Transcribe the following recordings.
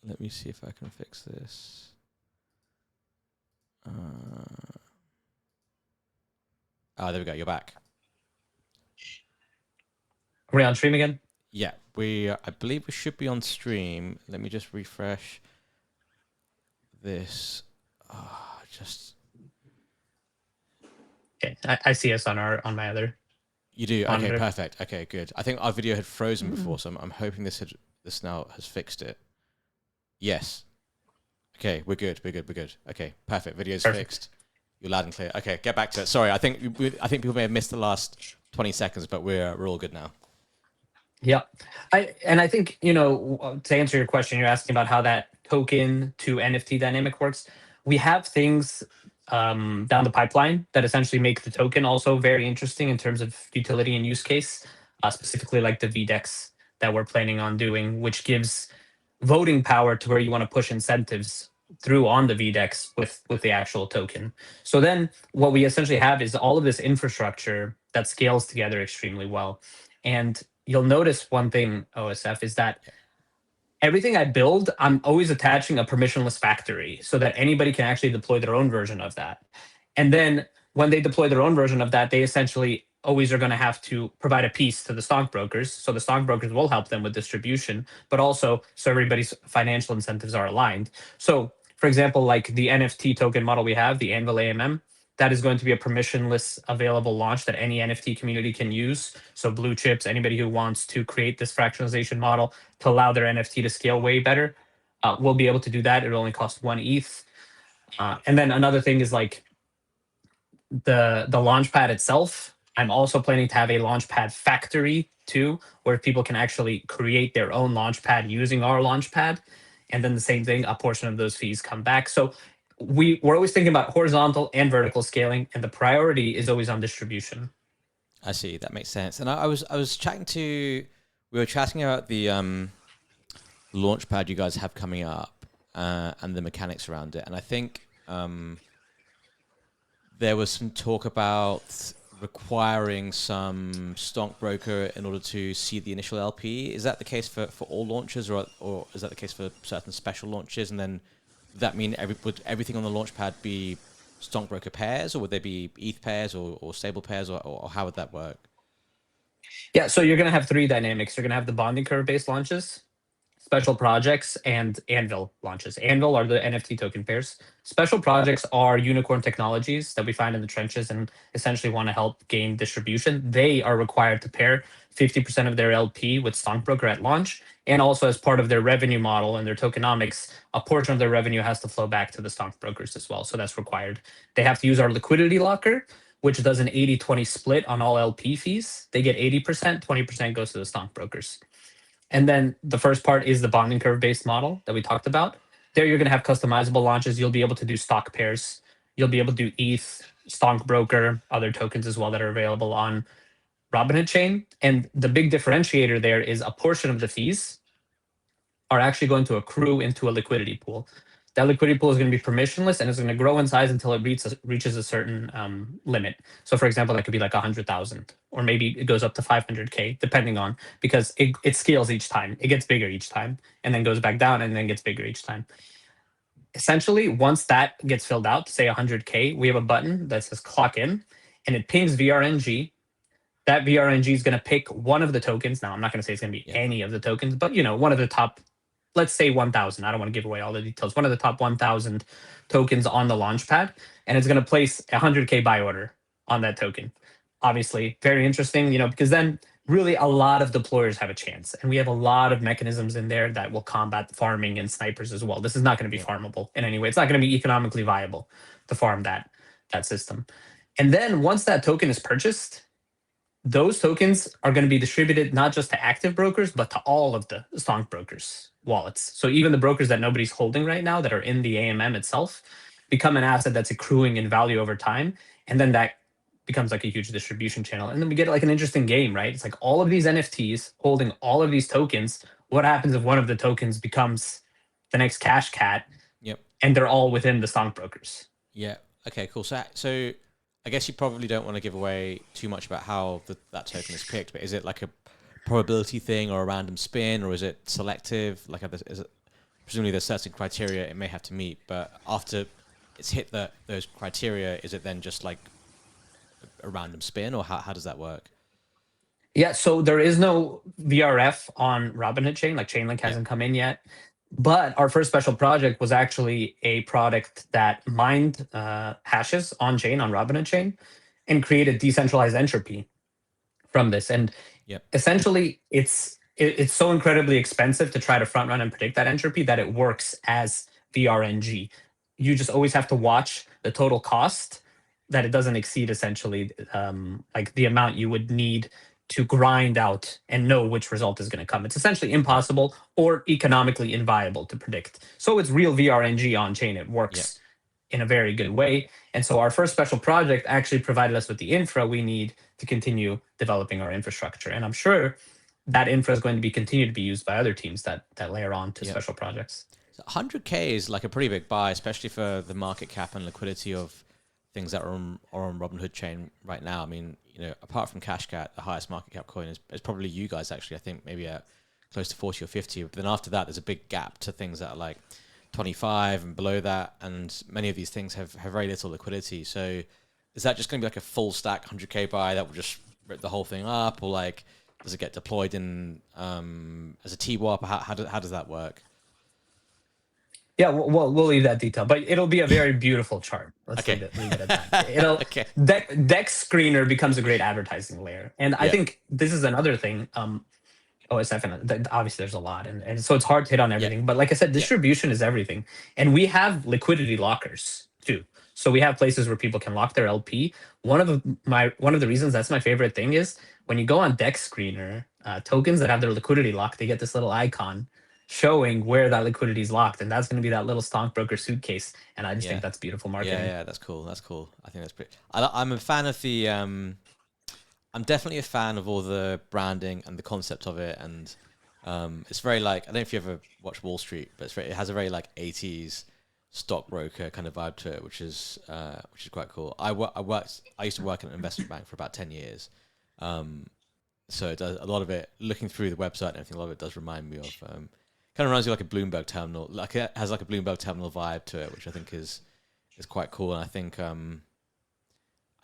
let me see if I can fix this. Oh, there we go. You're back. Are we on stream again? Yeah, I believe we should be on stream. Let me just refresh this. Okay, I see us on my other. You do? monitor. Okay, perfect. Okay, good. I think our video had frozen before, so I'm hoping this now has fixed it. Yes. Okay, we're good. Okay, perfect. Video's fixed. You're loud and clear. Okay, get back to it. Sorry, I think people may have missed the last 20 seconds, but we're all good now. Yeah, I think, to answer your question, you're asking about how that token to NFT dynamic works. We have things down the pipeline that essentially make the token also very interesting in terms of utility and use case, specifically like the VDEX that we're planning on doing, which gives voting power to where you want to push incentives through on the VDEX with the actual token. So then what we essentially have is all of this infrastructure that scales together extremely well. And you'll notice one thing, OSF, is that everything I build, I'm always attaching a permissionless factory so that anybody can actually deploy their own version of that. And then when they deploy their own version of that, they essentially always are going to have to provide a piece to the stockbrokers. So the stockbrokers will help them with distribution, but also so everybody's financial incentives are aligned. So, for example, like the NFT token model we have, the Anvil AMM, that is going to be a permissionless available launch that any NFT community can use. So blue chips, anybody who wants to create this fractionalization model to allow their NFT to scale way better, will be able to do that. It'll only cost 1 ETH. And then another thing is like the launchpad itself. I'm also planning to have a launchpad factory too, where people can actually create their own launchpad using our launchpad. And then the same thing, a portion of those fees come back. So we're always thinking about horizontal and vertical scaling, and the priority is always on distribution. I see. That makes sense. And we were chatting about the launchpad you guys have coming up and the mechanics around it. And I think there was some talk about requiring some stockbroker in order to see the initial LP. Is that the case for all launches, or is that the case for certain special launches? And then would that mean would everything on the launchpad be stockbroker pairs, or would they be ETH pairs or stable pairs, or how would that work? Yeah, so you're going to have 3 dynamics. You're going to have the bonding curve-based launches, special projects, and Anvil launches. Anvil are the NFT token pairs. Special projects are unicorn technologies that we find in the trenches and essentially want to help gain distribution. They are required to pair 50% of their LP with stockbroker at launch. And also as part of their revenue model and their tokenomics, a portion of their revenue has to flow back to the stockbrokers as well. So that's required. They have to use our liquidity locker, which does an 80-20 split on all LP fees. They get 80%, 20% goes to the stockbrokers. And then the first part is the bonding curve-based model that we talked about. There you're going to have customizable launches. You'll be able to do stock pairs. You'll be able to do ETH, stockbroker, other tokens as well that are available on Robinhood chain. And the big differentiator there is a portion of the fees are actually going to accrue into a liquidity pool. That liquidity pool is going to be permissionless and it's going to grow in size until it reaches a certain limit. So, for example, that could be like 100,000, or maybe it goes up to 500K, depending on, because it scales each time. It gets bigger each time, and then goes back down, and then gets bigger each time. Essentially, once that gets filled out, say 100K, we have a button that says clock in, and it pings VRNG. That VRNG is going to pick one of the tokens. Now, I'm not going to say it's going to be any of the tokens, but one of the top, let's say 1,000. I don't want to give away all the details. One of the top 1,000 tokens on the launchpad, and it's going to place a 100K buy order on that token. Obviously, very interesting, because then really a lot of deployers have a chance, and we have a lot of mechanisms in there that will combat farming and snipers as well. This is not going to be farmable in any way. It's not going to be economically viable to farm that system. And then once that token is purchased, those tokens are going to be distributed not just to active brokers, but to all of the stockbrokers' wallets. So even the brokers that nobody's holding right now that are in the AMM itself become an asset that's accruing in value over time. And then that becomes like a huge distribution channel. And then we get like an interesting game, right? It's like all of these NFTs holding all of these tokens. What happens if one of the tokens becomes the next cash cat? Yep. And they're all within the stockbrokers. Yeah. Okay, cool. So I guess you probably don't want to give away too much about how that token is picked, but is it like a probability thing or a random spin, or is it selective? Like, is it presumably there's certain criteria it may have to meet, but after it's hit those criteria, is it then just like a random spin, or how does that work? Yeah, so there is no VRF on Robinhood chain, like Chainlink Yeah. hasn't come in yet. But our first special project was actually a product that mined hashes on chain, on Robinhood chain, and created decentralized entropy from this. And Yep. essentially, it's so incredibly expensive to try to front run and predict that entropy that it works as VRNG. You just always have to watch the total cost, that it doesn't exceed essentially like the amount you would need to grind out and know which result is going to come. It's essentially Right. impossible or economically inviable to predict. So it's real VRNG on chain. It Yep. works in a very good way. And so our first special project actually provided us with the infra we need to continue developing our infrastructure. And I'm sure that infra is going to be continued to be used by other teams that layer on to Yep. special projects. So 100K is like a pretty big buy, especially for the market cap and liquidity of things that are on Robinhood chain right now. I mean, apart from Cashcat, the highest market cap coin is probably you guys actually. I think maybe at close to 40 or 50. But then after that, there's a big gap to things that are like 25 and below that, and many of these things have very little liquidity. So is that just going to be like a full stack 100K buy that will just rip the whole thing up, or like does it get deployed in as a TWAP? How does that work? Yeah, we'll leave that detail, but it'll be a very beautiful chart. Let's Okay. leave it at that. It'll Okay. Dex screener becomes a great advertising layer, and I Yeah. think this is another thing. OSF, and obviously there's a lot, and so it's hard to hit on Yeah. everything. But like I said, Yeah. distribution is everything, and we have liquidity lockers too. So we have places where people can lock their LP. One of the reasons that's my favorite thing is when you go on Dex Screener, tokens that have their liquidity locked, they get this little icon showing where that liquidity is locked, and that's going to be that little stockbroker suitcase. And I just think Yeah. that's beautiful Yeah. marketing. Yeah. That's cool. That's cool. I think that's pretty. I'm a fan of the. I'm definitely a fan of all the branding and the concept of it, and it's very like, I don't know if you ever watch Wall Street, but it has a very like 80s stockbroker kind of vibe to it, which is quite cool. I used to work in an investment bank for about 10 years, so it does a lot of it. Looking through the website and everything, a lot of it does remind me of kind of reminds you like a Bloomberg terminal, like it has like a Bloomberg terminal vibe to it, which I think is quite cool. And I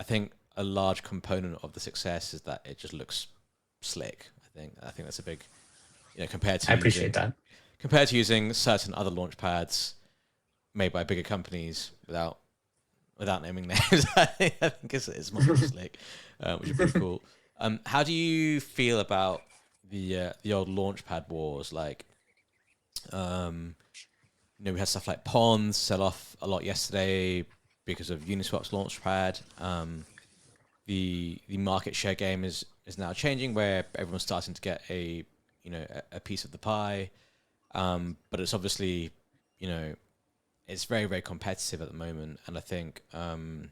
think a large component of the success is that it just looks slick. I think that's a big, compared to I appreciate that. compared to using certain other launch pads made by bigger companies without naming names. I think it's much more slick, which is pretty cool. How do you feel about the old launchpad wars? Like, we had stuff like PONS sell off a lot yesterday because of Uniswap's launchpad. The market share game is now changing, where everyone's starting to get a piece of the pie, but it's obviously it's very, very competitive at the moment, and I think I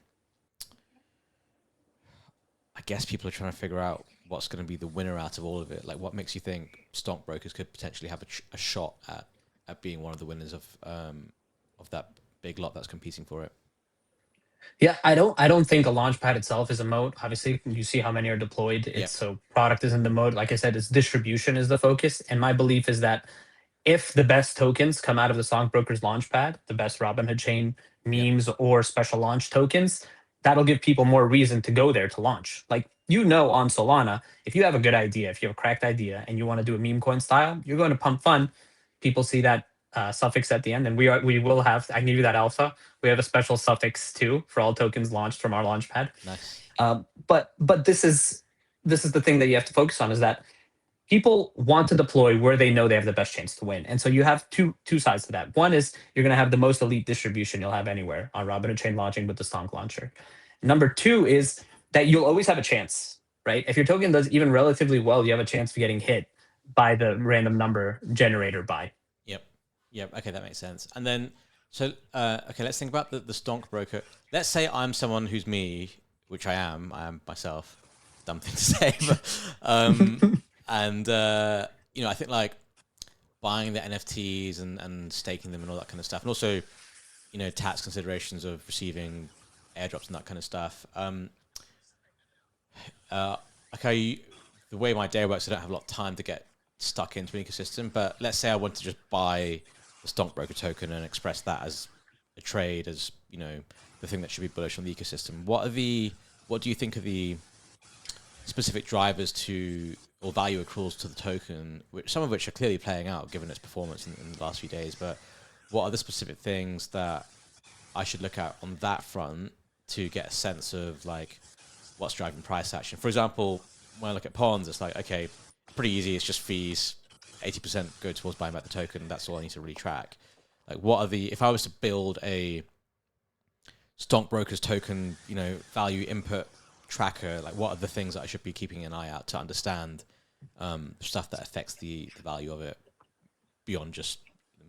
guess people are trying to figure out what's going to be the winner out of all of it. Like, what makes you think stockbrokers could potentially have a shot at being one of the winners of that big lot that's competing for it? Yeah, I don't think a launchpad itself is a moat. Obviously, you see how many are deployed. Yeah, It's so product isn't the mode. Like I said, it's distribution is the focus. And my belief is that if the best tokens come out of the stockbroker's launchpad, the best Robinhood chain yeah, memes or special launch tokens, that'll give people more reason to go there to launch. Like on Solana, if you have a good idea, if you have a cracked idea and you want to do a meme coin style, you're going to pump fun. People see that suffix at the end, and we will have. I can give you that alpha. We have a special suffix too for all tokens launched from our launchpad. nice. But this is the thing that you have to focus on, is that people want to deploy where they know they have the best chance to win. And so you have two sides to that. One is you're going to have the most elite distribution you'll have anywhere on Robinhood Chain launching with the Stonk launcher. Number two is that you'll always have a chance, right? If your token does even relatively well, you have a chance of getting hit by the random number generator buy. Yep. Yep. Okay, that makes sense. And then, so okay, let's think about the stonk broker. Let's say I'm someone who's me, which I am myself. Dumb thing to say, but and I think like buying the NFTs and staking them and all that kind of stuff, and also tax considerations of receiving airdrops and that kind of stuff. Okay, the way my day works, I don't have a lot of time to get stuck into an ecosystem. But let's say I want to just buy the stockbroker token and express that as a trade, as the thing that should be bullish on the ecosystem. What do you think are the specific drivers to or value accruals to the token, some of which are clearly playing out given its performance in the last few days, but what are the specific things that I should look at on that front to get a sense of like what's driving price action? For example, when I look at PONS, it's like, okay, pretty easy. It's just fees. 80% go towards buying back the token. That's all I need to really track. Like, if I was to build a stockbroker's token, value input tracker, like what are the things that I should be keeping an eye out to understand stuff that affects the value of it beyond just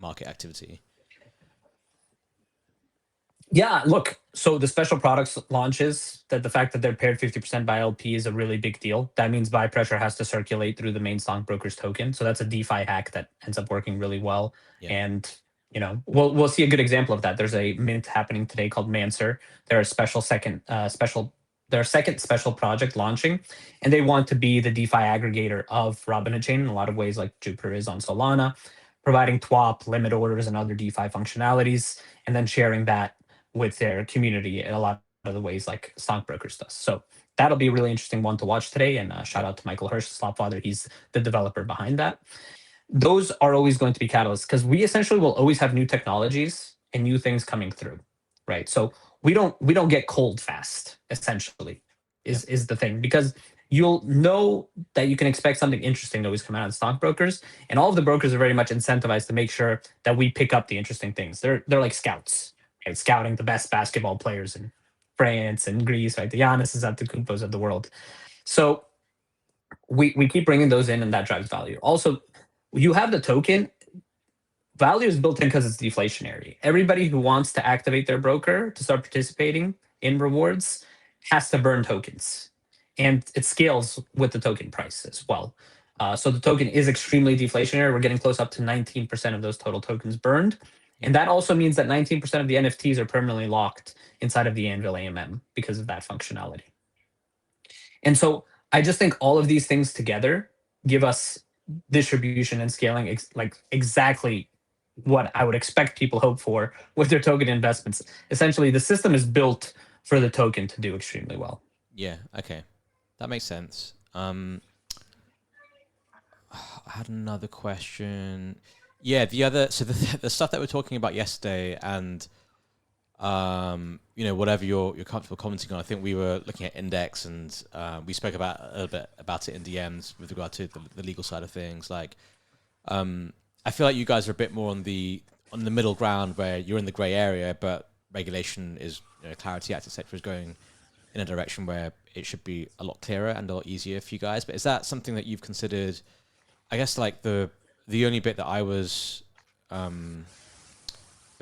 market activity? Yeah, look, so the special products launches, that the fact that they're paired 50% by LP is a really big deal. That means buy pressure has to circulate through the main stockbroker's token. So that's a DeFi hack that ends up working really well. Yeah. And we'll see a good example of that. There's a mint happening today called Mancer. They're a their second special project launching, and they want to be the DeFi aggregator of Robinhood chain in a lot of ways, like Jupiter is on Solana, providing TWAP, limit orders, and other DeFi functionalities, and then sharing that with their community in a lot of the ways like stockbrokers does. So that'll be a really interesting one to watch today. And shout out to Michael Hirsch, Slopfather. He's the developer behind that. Those are always going to be catalysts because we essentially will always have new technologies and new things coming through, right? So we don't get cold fast. Essentially, is the thing, because you'll know that you can expect something interesting to always come out of stockbrokers, and all of the brokers are very much incentivized to make sure that we pick up the interesting things. They're like scouts, right? Scouting the best basketball players in France and Greece, right? The Giannis at the Kumpos of the world. So we keep bringing those in, and that drives value. Also, you have the token. Value is built in because it's deflationary. Everybody who wants to activate their broker to start participating in rewards has to burn tokens, and it scales with the token price as well. So the token is extremely deflationary. We're getting close up to 19% of those total tokens burned. And that also means that 19% of the NFTs are permanently locked inside of the Anvil AMM because of that functionality. And so I just think all of these things together give us distribution and scaling like exactly what I would expect people hope for with their token investments. Essentially, the system is built for the token to do extremely well. Yeah, okay. That makes sense. I had another question. Yeah, the stuff that we're talking about yesterday, and whatever you're comfortable commenting on. I think we were looking at index, and we spoke about a little bit about it in DMs with regard to the legal side of things. Like, I feel like you guys are a bit more on the middle ground where you're in the gray area, but regulation is Clarity Act, etc., is going in a direction where it should be a lot clearer and a lot easier for you guys. But is that something that you've considered? I guess like the only bit that I was a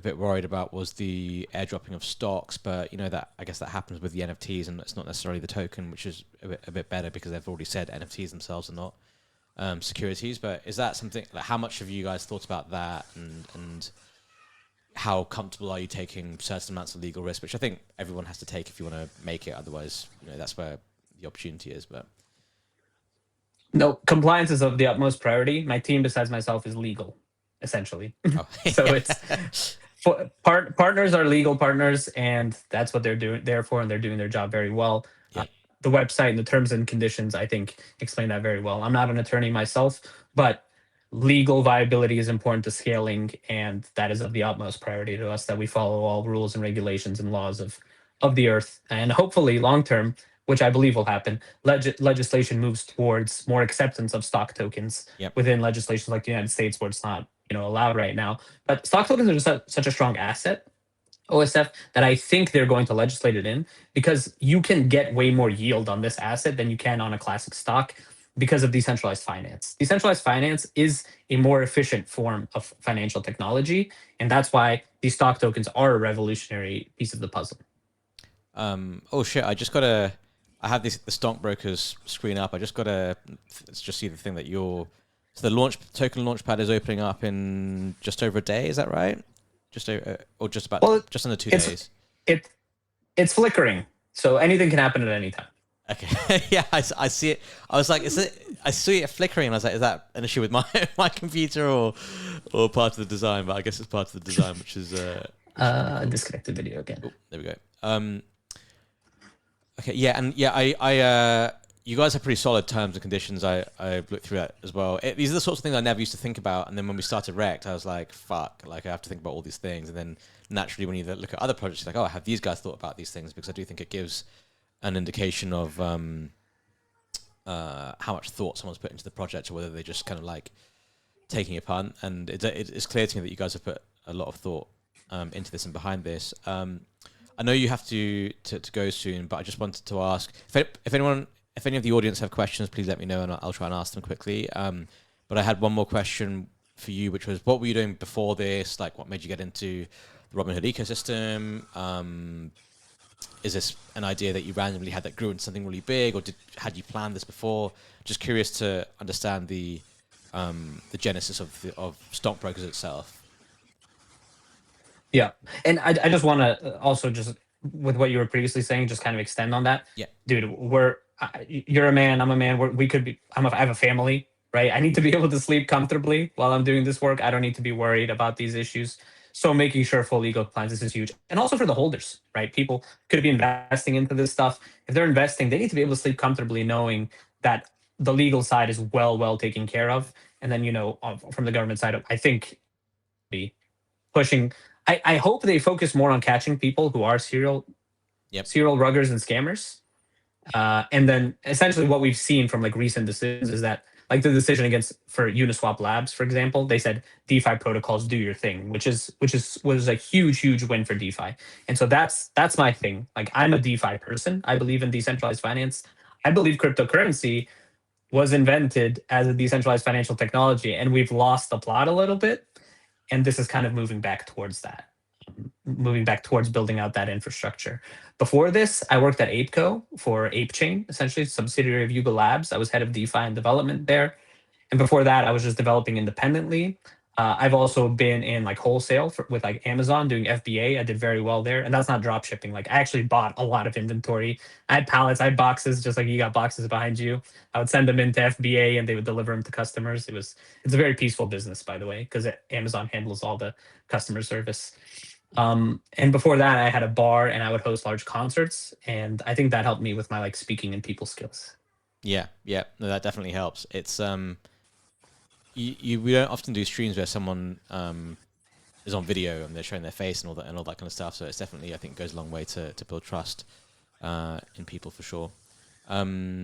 bit worried about was the airdropping of stocks, but that I guess that happens with the NFTs, and it's not necessarily the token, which is a bit better because they've already said NFTs themselves are not securities. But is that something, like, how much have you guys thought about that, and how comfortable are you taking certain amounts of legal risk, which I think everyone has to take if you want to make it, otherwise that's where the opportunity is. But no, compliance is of the utmost priority. My team, besides myself, is legal, essentially. Oh. So it's partners are legal partners, and that's what they're doing there for, and they're doing their job very well. Yeah. The website and the terms and conditions, I think, explain that very well. I'm not an attorney myself, but legal viability is important to scaling, and that is of the utmost priority to us, that we follow all rules and regulations and laws of the earth. And hopefully long term, which I believe will happen, legislation moves towards more acceptance of stock tokens within legislations like the United States, where it's not allowed right now. But stock tokens are just such a strong asset, OSF, that I think they're going to legislate it in, because you can get way more yield on this asset than you can on a classic stock because of decentralized finance. Decentralized finance is a more efficient form of financial technology, and that's why these stock tokens are a revolutionary piece of the puzzle. Oh shit! I have the stockbrokers screen up. I just see the thing that so the token launchpad is opening up in just over a day. Is that right? Just under 2 days. It's flickering, so anything can happen at any time. Okay. Yeah, I see it. I was like, is it? I see it flickering, and I was like, is that an issue with my my computer or part of the design? But I guess it's part of the design, which is pretty cool. Disconnect the video again. Oh, there we go. Okay, yeah, and yeah, you guys have pretty solid terms and conditions. I looked through that as well. These are the sorts of things I never used to think about. And then when we started Rekt, I was like, fuck, like I have to think about all these things. And then naturally, when you look at other projects, you're like, oh, have these guys thought about these things? Because I do think it gives an indication of how much thought someone's put into the project, or whether they're just kind of like taking a punt. And it's clear to me that you guys have put a lot of thought into this and behind this. I know you have to go soon, but I just wanted to ask if any of the audience have questions, please let me know and I'll try and ask them quickly. But I had one more question for you, which was, what were you doing before this? Like, what made you get into the Robinhood ecosystem? Is this an idea that you randomly had that grew into something really big, or had you planned this before? Just curious to understand the genesis of stockbrokers itself. Yeah. And I just want to also, just with what you were previously saying, just kind of extend on that. Yeah. Dude, you're a man, I'm a man. We could be, I have a family, right? I need to be able to sleep comfortably while I'm doing this work. I don't need to be worried about these issues. So making sure full legal compliance, this is huge. And also for the holders, right? People could be investing into this stuff. If they're investing, they need to be able to sleep comfortably knowing that the legal side is well taken care of. And then, from the government side, I think be pushing. I hope they focus more on catching people who are serial ruggers and scammers. And then essentially what we've seen from like recent decisions is that, like the decision for Uniswap Labs, for example, they said DeFi protocols do your thing, which was a huge win for DeFi. And so that's my thing. Like, I'm a DeFi person. I believe in decentralized finance. I believe cryptocurrency was invented as a decentralized financial technology, and we've lost the plot a little bit. And this is kind of moving back towards that, moving back towards building out that infrastructure. Before this, I worked at ApeCo for ApeChain, essentially a subsidiary of Yuga Labs. I was head of DeFi and development there. And before that, I was just developing independently. I've also been in like wholesale with like Amazon doing FBA. I did very well there, and that's not drop shipping. Like, I actually bought a lot of inventory. I had pallets, I had boxes, just like you got boxes behind you. I would send them into FBA, and they would deliver them to customers. It's a very peaceful business, by the way, because Amazon handles all the customer service. And before that, I had a bar, and I would host large concerts, and I think that helped me with my like speaking and people skills. Yeah, no, that definitely helps. It's we don't often do streams where someone is on video and they're showing their face and all that kind of stuff. So it's definitely, I think, goes a long way to build trust in people for sure. Someone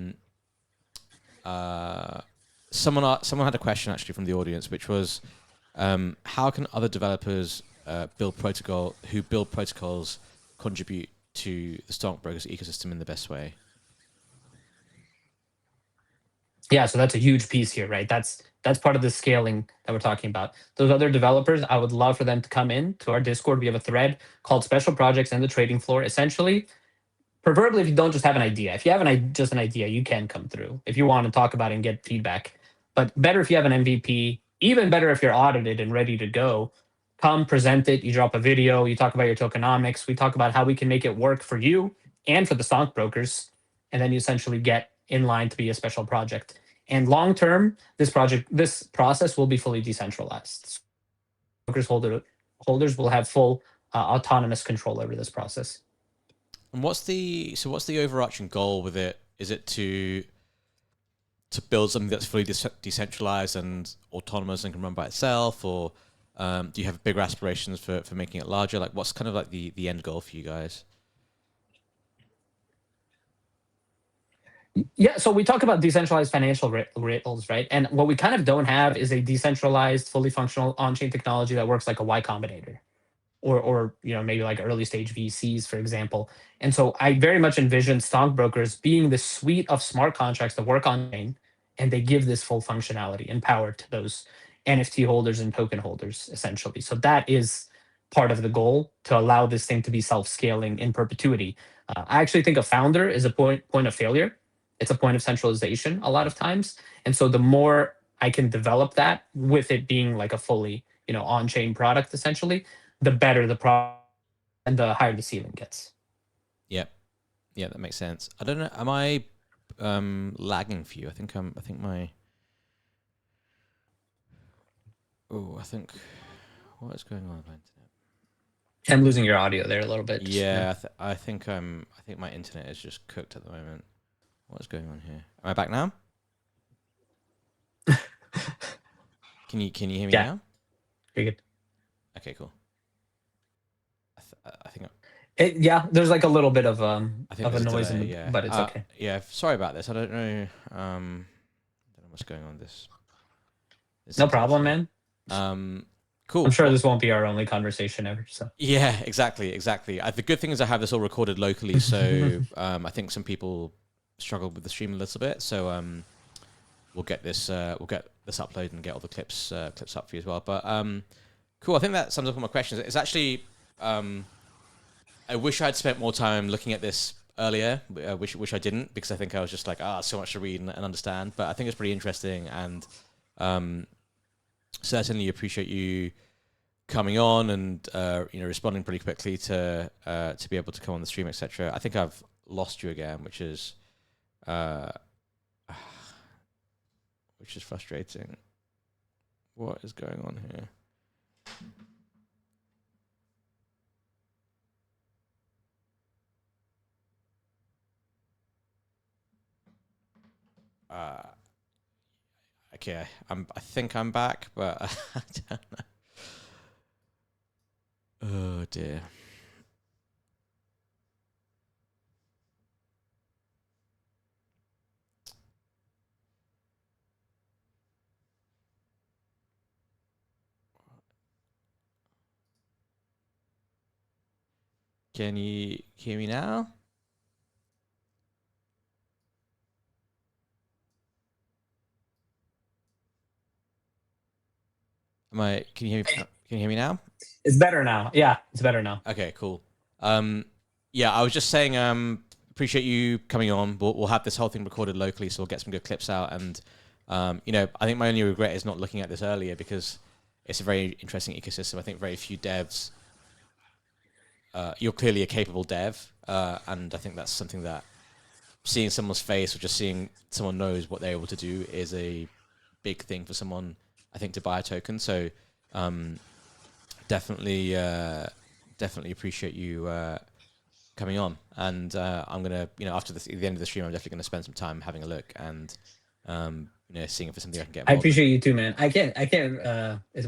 had a question actually from the audience, which was, how can other developers build protocols contribute to the stockbrokers ecosystem in the best way? Yeah, so that's a huge piece here, right? That's part of the scaling that we're talking about. Those other developers, I would love for them to come in to our Discord. We have a thread called Special Projects and the Trading Floor. Essentially, preferably if you don't just have an idea. If you have just an idea, you can come through if you want to talk about it and get feedback. But better if you have an MVP. Even better if you're audited and ready to go. Come present it. You drop a video. You talk about your tokenomics. We talk about how we can make it work for you and for the stockbrokers, and then you essentially get in line to be a special project. And long term, this process will be fully decentralized. Brokers holders will have full autonomous control over this process. And what's the overarching goal with it? Is it to build something that's fully decentralized and autonomous and can run by itself, or do you have bigger aspirations for making it larger? Like, what's kind of like the end goal for you guys? Yeah, so we talk about decentralized financial rails, right? And what we kind of don't have is a decentralized, fully functional on-chain technology that works like a Y Combinator, or maybe like early stage VCs, for example. And so I very much envision stockbrokers being the suite of smart contracts that work on chain, and they give this full functionality and power to those NFT holders and token holders, essentially. So that is part of the goal, to allow this thing to be self-scaling in perpetuity. I actually think a founder is a point of failure. It's a point of centralization a lot of times. And so the more I can develop that with it being like a fully, on-chain product, essentially, the better the product and the higher the ceiling gets. Yeah, that makes sense. I don't know. Am I lagging for you. I think my. Oh, I think. What is going on with my internet? I'm losing your audio there a little bit. Yeah, I think I think my internet is just cooked at the moment. What's going on here? Am I back now? Can you hear me Yeah, now? you're good. Okay, cool. I think Yeah, there's like a little bit I think of a there's a noise in delay. the, Yeah. but it's okay. Yeah. Sorry about this. I don't know. Don't know what's going on this No problem, situation. man. I'm Cool. sure Well, this won't be our only conversation ever. So yeah, exactly. The good thing is I have this all recorded locally, so I think some people struggled with the stream a little bit. So we'll get this uploaded and get all the clips up for you as well. But cool. I think that sums up all my questions. It's actually I wish I'd spent more time looking at this earlier. I wish I didn't, because I think I was just like, so much to read and understand. But I think it's pretty interesting, and certainly appreciate you coming on and responding pretty quickly to be able to come on the stream, etc. I think I've lost you again, which is frustrating. What is going on here? Okay, I think I'm back, but I don't know. Oh dear. Can you hear me now? Can you hear me? Can you hear me now? it's better now. Yeah, it's better now. Okay, cool. Yeah, I was just saying, appreciate you coming on. We'll have this whole thing recorded locally, so we'll get some good clips out. And I think my only regret is not looking at this earlier, because it's a very interesting ecosystem. I think very few devs. You're clearly a capable dev, and I think that's something that seeing someone's face or just seeing someone knows what they're able to do is a big thing for someone, I think, to buy a token. So definitely appreciate you coming on. And I'm gonna, after at the end of the stream, I'm definitely gonna spend some time having a look and seeing if there's something I can get I involved appreciate you too, man. I can't.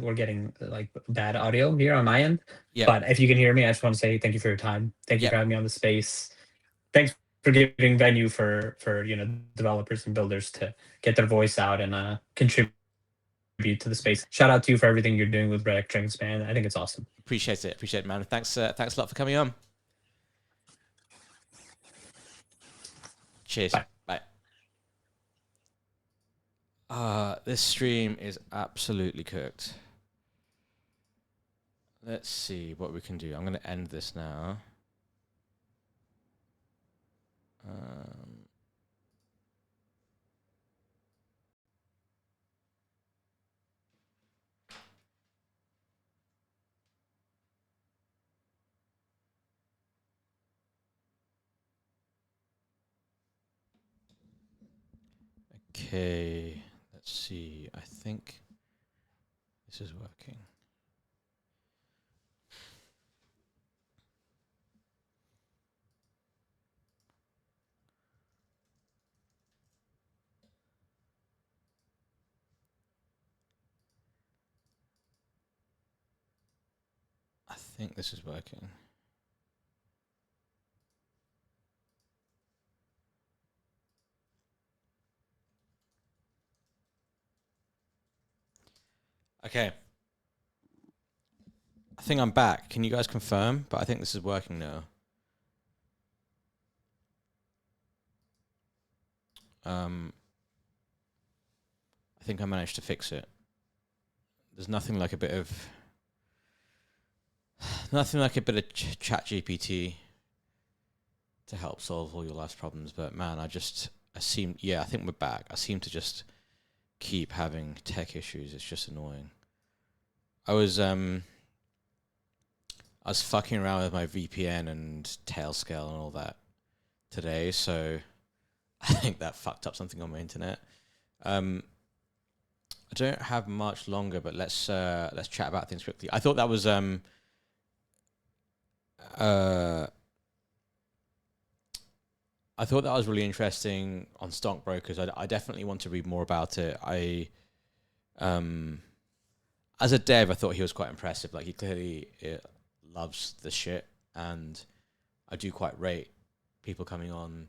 We're getting like bad audio here on my end. Yeah, But if you can hear me, I just want to say thank you for your time. Thank you yeah, for having me on the space. Thanks for giving venue for developers and builders to get their voice out and contribute to the space. Shout out to you for everything you're doing with Rekt Mkts, man. I think it's awesome. appreciate it, man. Thanks a lot for coming on. Cheers. Bye. This stream is absolutely cooked. Let's see what we can do. I'm going to end this now. Okay, let's see. I think this is working. I think this is working. Okay. I think I'm back. Can you guys confirm? But I think this is working now. I think I managed to fix it. There's nothing like a bit of chat GPT to help solve all your life's problems. But man, I think we're back. I seem to just keep having tech issues. It's just annoying. I was fucking around with my VPN and Tailscale and all that today, so I think that fucked up something on my internet. I don't have much longer, but let's chat about things quickly. I thought that was uh, I thought that was really interesting on stockbrokers. I definitely want to read more about it. As a dev, I thought he was quite impressive. Like he clearly loves the shit, and I do quite rate people coming on,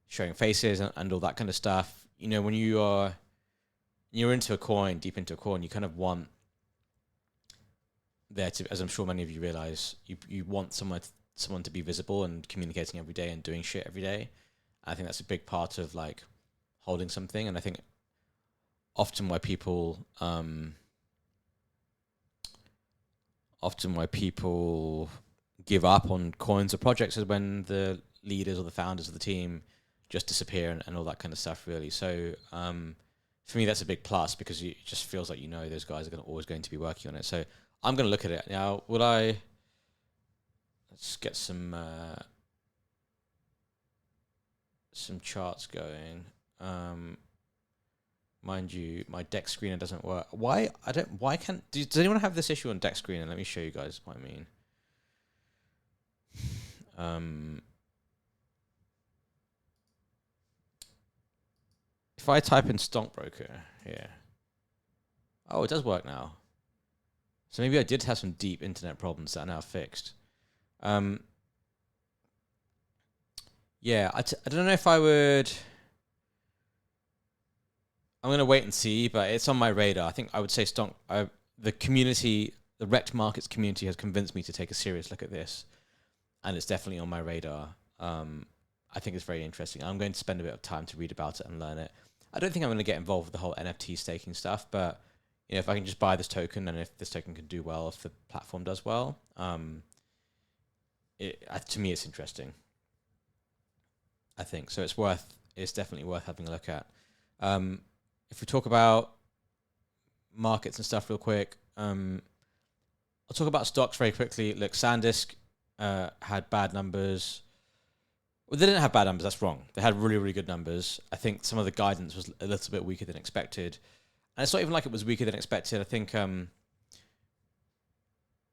showing faces and all that kind of stuff. You know, when you're into a coin, deep into a coin, you kind of want there to, as I'm sure many of you realize, you want someone to be visible and communicating every day and doing shit every day. I think that's a big part of like holding something, and I think often why people give up on coins or projects is when the leaders or the founders of the team just disappear and all that kind of stuff, really. So for me, that's a big plus because it just feels like those guys are always going to be working on it. So I'm going to look at it now. Let's get some charts going. Mind you, my deck screener doesn't work. Why can't? Does anyone have this issue on deck screener? Let me show you guys what I mean. If I type in stockbroker here, oh, it does work now. So maybe I did have some deep internet problems that are now fixed. Yeah, I don't know if I would. I'm going to wait and see, but it's on my radar. I think I would say the community, the Rekt Markets community has convinced me to take a serious look at this, and it's definitely on my radar. I think it's very interesting. I'm going to spend a bit of time to read about it and learn it. I don't think I'm going to get involved with the whole NFT staking stuff, but if I can just buy this token, and if this token can do well, if the platform does well, to me it's interesting. I think so. It's definitely worth having a look at. If we talk about markets and stuff real quick, I'll talk about stocks very quickly. Look, SanDisk had bad numbers. Well, they didn't have bad numbers. That's wrong. They had really, really good numbers. I think some of the guidance was a little bit weaker than expected. And it's not even like it was weaker than expected. I think,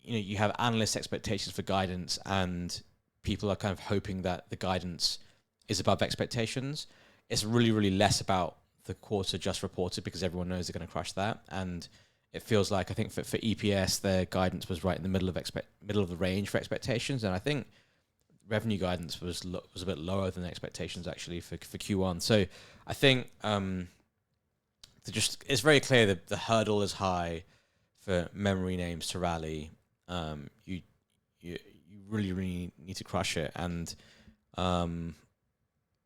you have analyst expectations for guidance, and people are kind of hoping that the guidance is above expectations. It's really, really less about the quarter just reported because everyone knows they're going to crush that. And it feels like, I think for EPS, their guidance was right in the middle of the range for expectations. And I think revenue guidance was a bit lower than expectations actually for Q1. So I think it's very clear that the hurdle is high for memory names to rally. You really, really need to crush it. And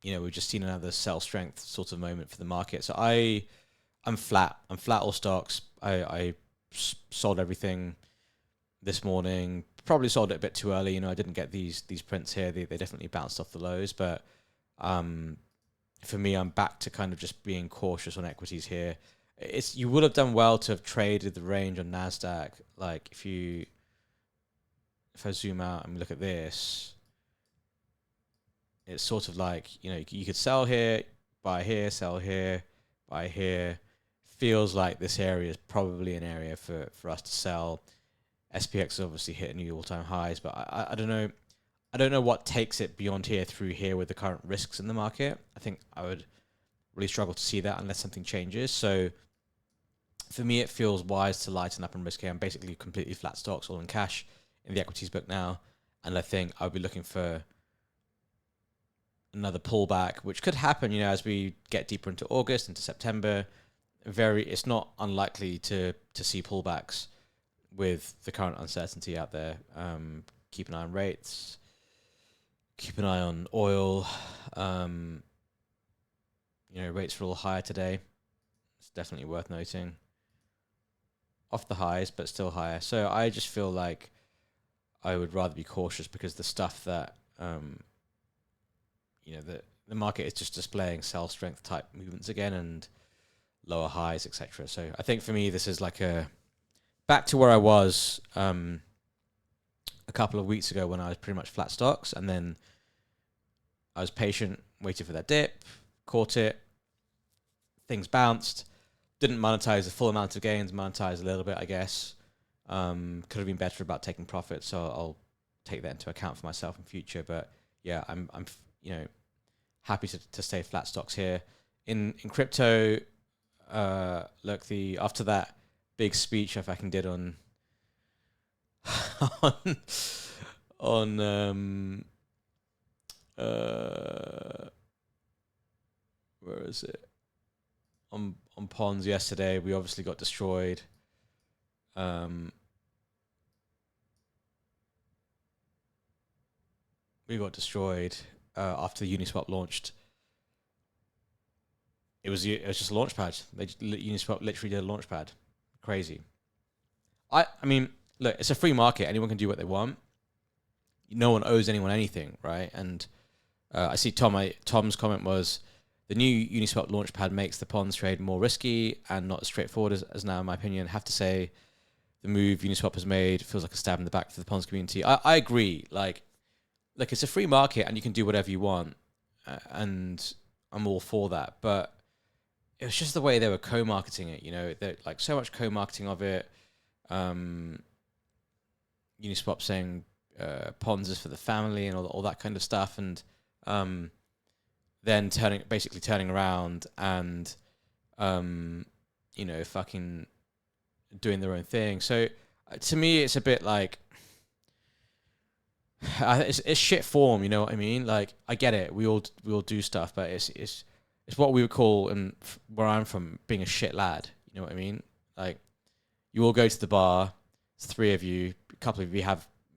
we've just seen another sell strength sort of moment for the market. So I'm flat. I'm flat all stocks. I sold everything this morning. Probably sold it a bit too early. I didn't get these prints here. They definitely bounced off the lows. But for me, I'm back to kind of just being cautious on equities here. You would have done well to have traded the range on NASDAQ. Like if I zoom out and look at this, it's sort of like, you could sell here, buy here, sell here, buy here. Feels like this area is probably an area for us to sell. SPX obviously hit new all-time highs, but I don't know. I don't know what takes it beyond here through here with the current risks in the market. I think I would really struggle to see that unless something changes. So for me, it feels wise to lighten up and risk here. I'm basically completely flat stocks, all in cash in the equities book now. And I think I'll be looking for another pullback, which could happen, as we get deeper into August, into September. It's not unlikely to see pullbacks with the current uncertainty out there. Keep an eye on rates. Keep an eye on oil. Rates are all higher today. It's definitely worth noting. Off the highs, but still higher. So I just feel like I would rather be cautious because the stuff that the market is just displaying sell strength type movements again and lower highs, etc. So I think for me, this is like back to where I was a couple of weeks ago when I was pretty much flat stocks, and then I was patient, waiting for that dip, caught it. Things bounced. Didn't monetize the full amount of gains. Monetized a little bit, I guess. Could have been better about taking profit. So I'll take that into account for myself in future. But yeah, I'm happy to stay flat stocks here. In crypto, look, after that big speech I fucking did on on where is it? On PONS yesterday, we obviously got destroyed. We got destroyed after the Uniswap launched. It was just a launchpad. Uniswap literally did a launchpad. Crazy. I mean, look, it's a free market. Anyone can do what they want. No one owes anyone anything, right? And I see Tom's comment was, the new Uniswap launchpad makes the PONS trade more risky and not as straightforward as now, in my opinion. I have to say, the move Uniswap has made feels like a stab in the back for the PONS community. I agree. Like, it's a free market and you can do whatever you want. And I'm all for that. But it was just the way they were co-marketing it, They're like so much co-marketing of it. Uniswap saying PONS is for the family and all that kind of stuff. And then turning around and, fucking doing their own thing. So to me, it's a bit like, it's shit form, you know what I mean? Like, I get it. We all do stuff, but it's what we would call, and where I'm from, being a shit lad. You know what I mean? Like, you all go to the bar, it's 3 of you, a couple of you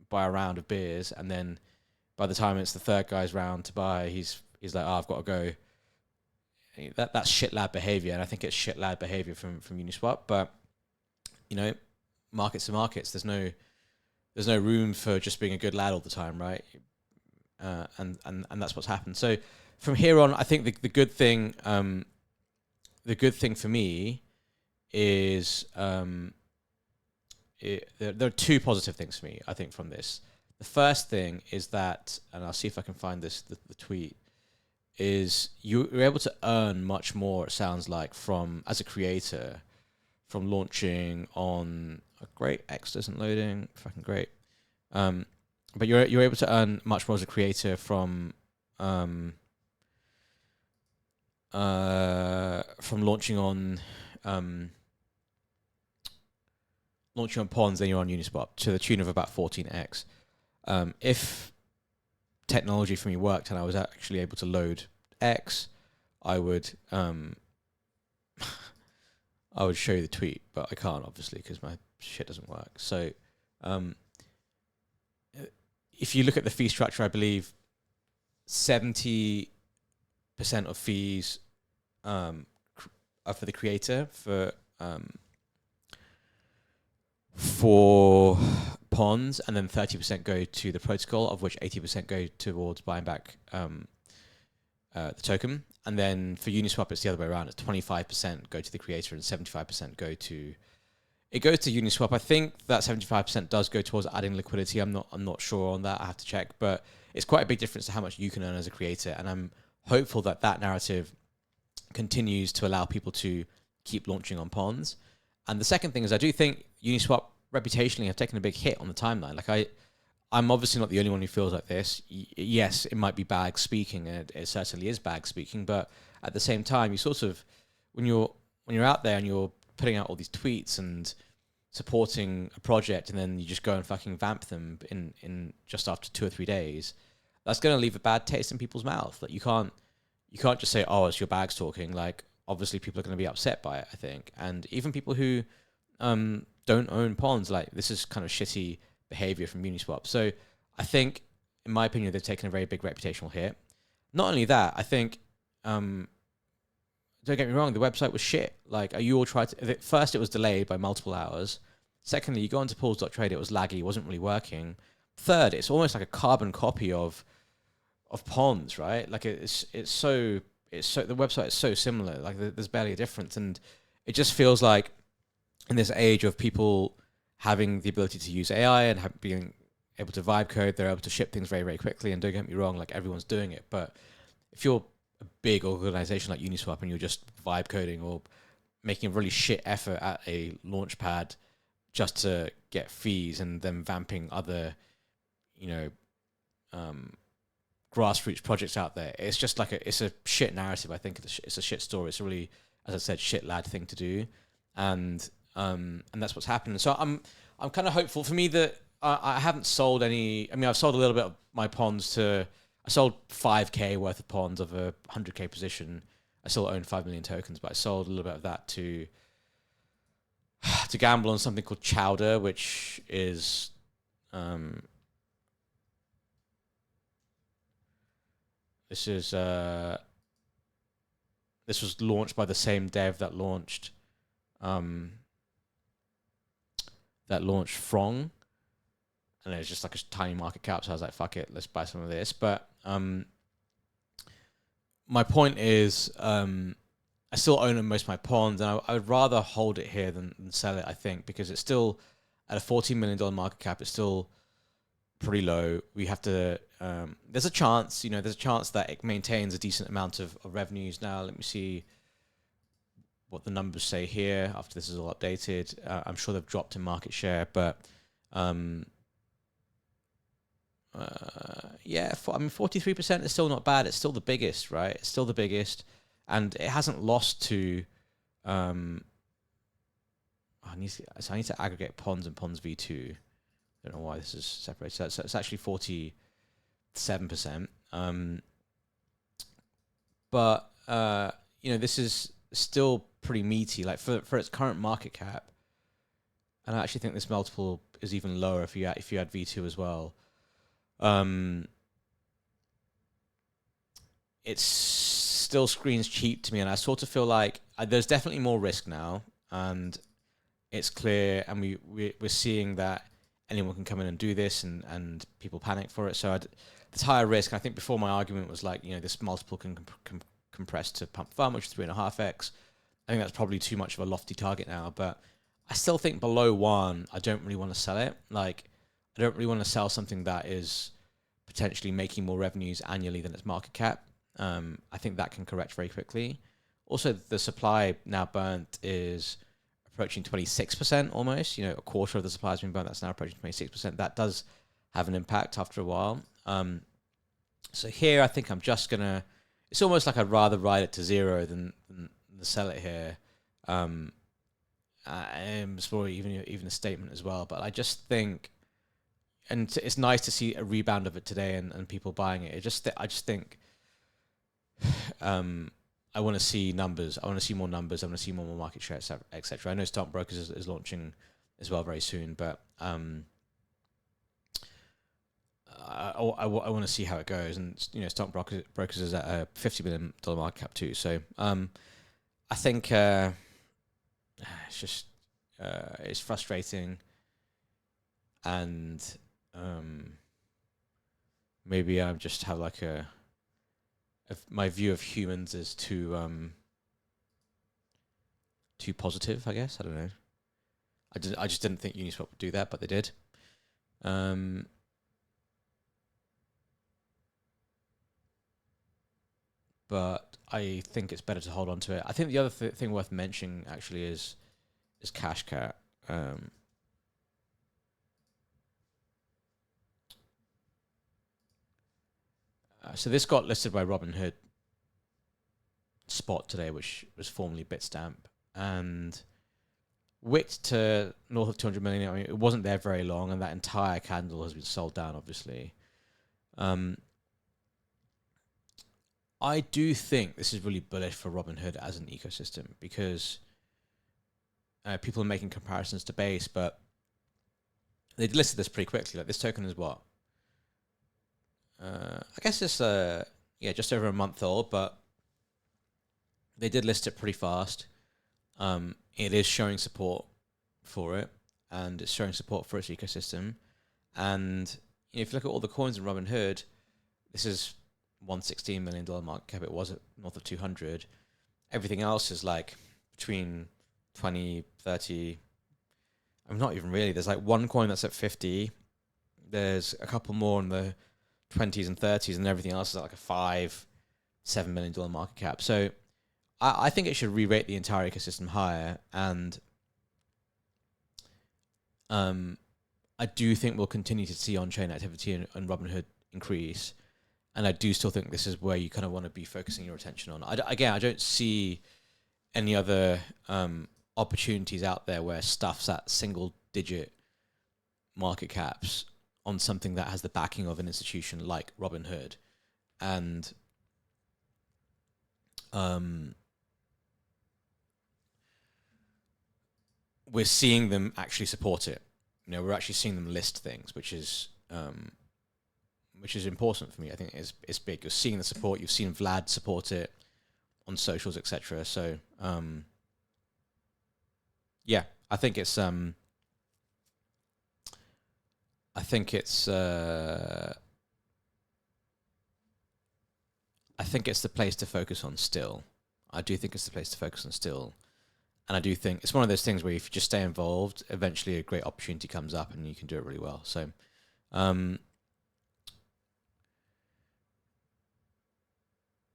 buy a round of beers, and then by the time it's the third guy's round to buy, he's like, I've got to go. That's shit lad behavior, and I think it's shit lad behavior from Uniswap. But markets are markets. There's no room for just being a good lad all the time, right? And that's what's happened. So from here on, I think the good thing for me is there are 2 positive things for me, I think, from this. The first thing is that, and I'll see if I can find the tweet, is you're able to earn much more, it sounds like, as a creator, from launching on a great X isn't loading, fucking great. But you're able to earn much more as a creator from launching on PONS than you're on Uniswap, to the tune of about 14x. If technology for me worked and I was actually able to load X, I would show you the tweet, but I can't, obviously, because my shit doesn't work. So if you look at the fee structure, I believe 70% of fees are for the creator for PONS, and then 30% go to the protocol, of which 80% go towards buying back the token. And then for Uniswap, it's the other way around. It's 25% go to the creator and 75% goes to Uniswap. I think that 75% does go towards adding liquidity. I'm not sure on that. I have to check, but it's quite a big difference to how much you can earn as a creator. And I'm hopeful that narrative continues to allow people to keep launching on PONS. And the second thing is, I do think Uniswap reputationally have taken a big hit on the timeline. Like, I'm obviously not the only one who feels like this. Yes, it might be bag speaking, and it certainly is bag speaking. But at the same time, you sort of, when you're out there and you're putting out all these tweets and supporting a project, and then you just go and fucking vamp them in just after 2 or 3 days, that's going to leave a bad taste in people's mouth. Like, you can't just say, oh, it's your bags talking. Like, obviously people are going to be upset by it, I think. And even people who don't own PONS, like, this is kind of shitty behavior from Uniswap. So I think, in my opinion, they've taken a very big reputational hit. Not only that, I think, don't get me wrong, the website was shit. Like, you all tried to, first it was delayed by multiple hours. Secondly, you go onto pools.trade, it was laggy, it wasn't really working. Third, it's almost like a carbon copy of PONS, right? Like, it's so the website is so similar. Like, there's barely a difference, and it just feels like in this age of people having the ability to use AI and being able to vibe code, they're able to ship things very, very quickly. And don't get me wrong, like, everyone's doing it, but if you're a big organization like Uniswap and you're just vibe coding or making a really shit effort at a launchpad just to get fees and then vamping other, you know, grassroots projects out there. It's just like it's a shit narrative. I think it's a shit story. It's a really, as I said, shit lad thing to do, and that's what's happening. So I'm kind of hopeful. For me, that I haven't sold any. I mean, I've sold a little bit of my PONS to. I sold 5K worth of PONS of a 100K position. I still own 5 million tokens, but I sold a little bit of that to gamble on something called Chowder, which is this was launched by the same dev that launched Frong, and it was just like a tiny market cap. So I was like, "Fuck it, let's buy some of this." But my point is, I still own most of my PONs, and I would rather hold it here than sell it. I think because it's still at a $14 million market cap. It's still pretty low. We have to. There's a chance, that it maintains a decent amount of revenues. Now, let me see what the numbers say here after this is all updated. I'm sure they've dropped in market share, but yeah, 43% is still not bad. It's still the biggest, right? It's still the biggest, and it hasn't lost to. I need to aggregate PONS and PONS V2. I don't know why this is separated. So it's actually 47%. But this is still pretty meaty. Like for its current market cap, and I actually think this multiple is even lower if you add V2 as well. It still screens cheap to me, and I sort of feel like there's definitely more risk now, and it's clear, and we're seeing that anyone can come in and do this, and people panic for it. So there's higher risk. I think before my argument was like, this multiple can compress to pump fund, which is 3.5x. I think that's probably too much of a lofty target now, but I still think below 1, I don't really want to sell it. Like, I don't really want to sell something that is potentially making more revenues annually than its market cap. I think that can correct very quickly. Also, the supply now burnt is approaching 26% almost. A quarter of the supply has been burnt. That's now approaching 26%. That does have an impact after a while. So here, I think I'm just gonna. It's almost like I'd rather ride it to zero than sell it here. It's probably even a statement as well. But I just think, and it's nice to see a rebound of it today and people buying it. I just think. I want to see numbers. I want to see more numbers. I want to see more market share, etc. I know Stockbrokers is launching as well very soon, but I want to see how it goes. And Stockbrokers is at a $50 million market cap too. So I think it's just it's frustrating, and maybe I just have like my view of humans is too positive, I guess. I don't know. I just didn't think Uniswap would do that, but they did. But I think it's better to hold on to it. I think the other thing worth mentioning actually is CashCat. So this got listed by Robinhood Spot today, which was formerly Bitstamp, and wicked to north of 200 million. I mean, it wasn't there very long, and that entire candle has been sold down, obviously. I do think this is really bullish for Robinhood as an ecosystem because people are making comparisons to Base, but they listed this pretty quickly. Like, this token is what? I guess it's just over a month old, but they did list it pretty fast. It is showing support for it, and it's showing support for its ecosystem. And if you look at all the coins in Robinhood, this is $116 million market cap. It was at north of 200. Everything else is like between 20, 30. I'm not even really. There's like one coin that's at 50. There's a couple more in the 20s and 30s, and everything else is at like a 5, $7 million market cap. So I think it should re-rate the entire ecosystem higher, and I do think we'll continue to see on-chain activity and Robinhood increase, and I do still think this is where you kind of want to be focusing your attention on. I don't see any other opportunities out there where stuff's at single-digit market caps on something that has the backing of an institution like Robinhood, and we're seeing them actually support it. We're actually seeing them list things, which is important for me. I think it's big. You're seeing the support. You've seen Vlad support it on socials, etc. So yeah, I think it's the place to focus on still. I do think it's the place to focus on still. And I do think it's one of those things where if you just stay involved, eventually a great opportunity comes up and you can do it really well. So,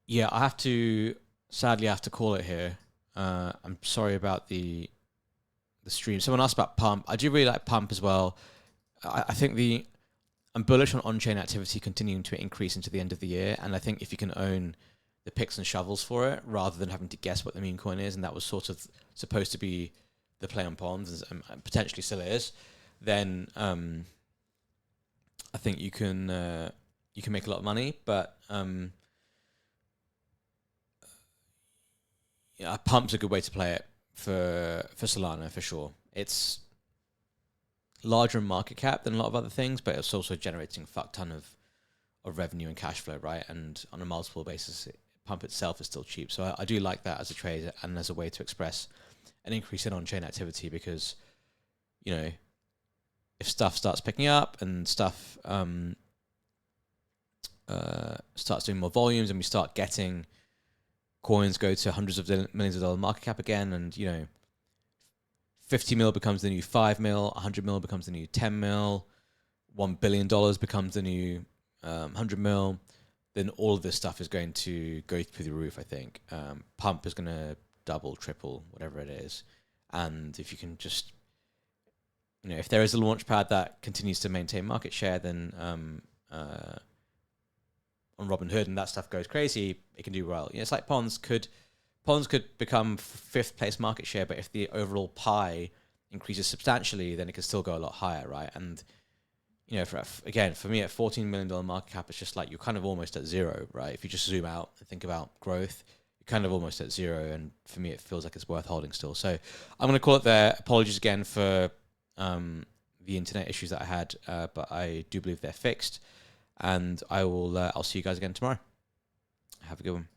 yeah, sadly have to call it here. I'm sorry about the stream. Someone asked about Pump. I do really like Pump as well. I think I'm bullish on on-chain activity continuing to increase into the end of the year. And I think if you can own the picks and shovels for it rather than having to guess what the meme coin is, and that was sort of supposed to be the play on PONS and potentially still is, then I think you can make a lot of money. But yeah, Pump's a good way to play it for Solana for sure. It's larger in market cap than a lot of other things, but it's also generating a fuck ton of revenue and cash flow, right? And on a multiple basis, Pump itself is still cheap. So I do like that as a trade and as a way to express an increase in on-chain activity, because, if stuff starts picking up and stuff starts doing more volumes and we start getting coins go to hundreds of millions of dollar market cap again, and, 50 mil becomes the new 5 mil, 100 mil becomes the new 10 mil, $1 billion becomes the new 100 mil, then all of this stuff is going to go through the roof, I think. Pump is going to double, triple, whatever it is. And if you can just, if there is a launchpad that continues to maintain market share, then on Robinhood and that stuff goes crazy, it can do well. It's like PONS could become 5th place market share, but if the overall pie increases substantially, then it can still go a lot higher, right? And for me at $14 million market cap, it's just like you're kind of almost at zero, right? If you just zoom out and think about growth, you're kind of almost at zero. And for me, it feels like it's worth holding still. So I'm going to call it there. Apologies again for the internet issues that I had, but I do believe they're fixed. And I'll see you guys again tomorrow. Have a good one.